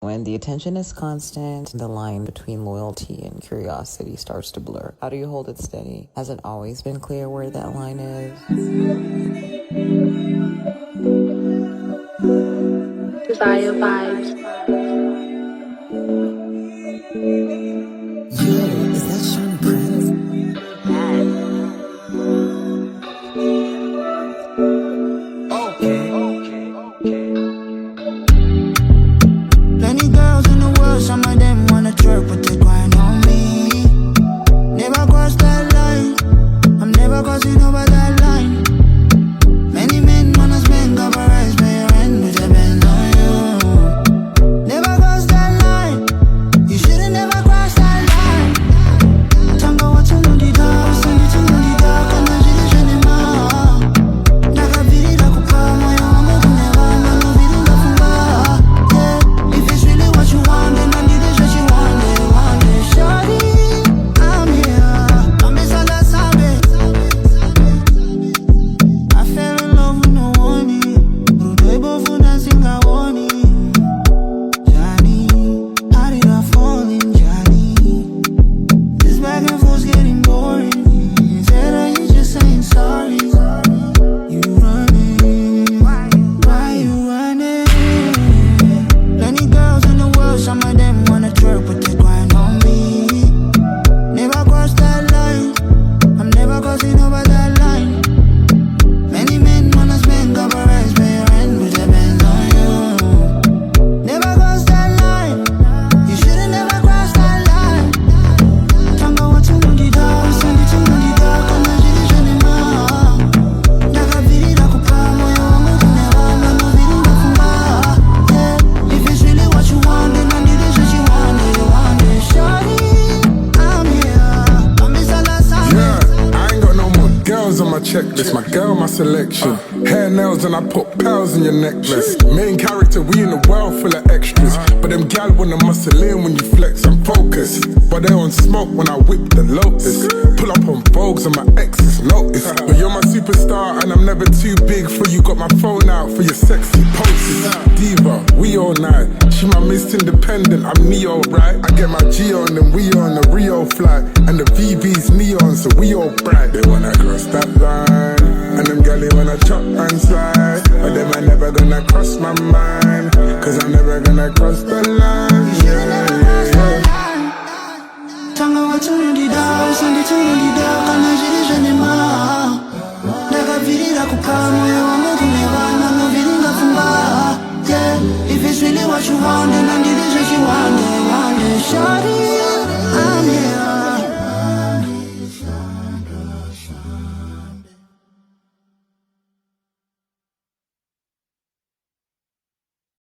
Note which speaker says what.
Speaker 1: When the attention is constant, the line between loyalty and curiosity starts to blur. How do you hold it steady? Has it always been clear where that line is?
Speaker 2: Desire vibes.
Speaker 1: Yo, is that Shona Prince?
Speaker 3: Plenty girls in the world, some of them wanna twerk, but they grind on me. Never cross that line, I'm never crossing over that line. Many men wanna spend couple rice, pay your rent, but they bend on you. Never cross that line, you should've never crossed that line. Tanga watu nudi da, sandi tu nudi da, kana jiri jene ma. Naga viri la kupa, moyo wangu kuneva, nalo viri la funga. Yeah, if it's really what you want, then I need is what you want it. Shawty, I'm here, I'm inside sabe. I fell in love with no warning. Rudebo funa singa warning. Johnny, how did I fall in Johnny? This back and forth's getting boring. Said I you just saying sorry. You running, why you running? Plenty girls in the world, some of them wanna twerk, but they grind on me. Never cross that line, I'm never crossing over that line. Many men wanna spend couple rice, pay your rent, but they bend on you. Never cross that line, you should've never crossed that line. Tanga watu nudi da, sandi tu nudi da, kana jiri jene ma. Naga viri la kupa, moyo wangu kuneva, nalo viri la funga. Yeah, if it's really what you want, then I need is what you want it. Shawty, I'm here, I'm inside sabe.
Speaker 4: Yeah, I ain't got no more girls on my checklist. My girl, my selection. Hair, nails, and I put pearls in your necklace. Main character, we in the world full of extras. But them gal wanna muscle in when you flex. I'm focused, but they on smoke when I whip the lotus. Pull up on Vogues and my exes notice. But you're my superstar and I'm never too big for you. Got my phone out for your sexy poses. Diva, we all night. She my Miss Independent, I'm Neo, right? I get my G on and we on the Rio flight. And the VV's neon, so we all bright. They wanna cross that line, and them galley wanna chop and slide. But them I never gonna cross my mind, cause I'm never gonna cross the line. Yeah, yeah.
Speaker 3: Tanga watu nudi da, sandi tu nudi da, kana jiri jene ma. Naga viri la kupa, moyo wangu kuneva, nalo viri la funga. Yeah, if it's really what you want, then I need is what you want it. Shawty,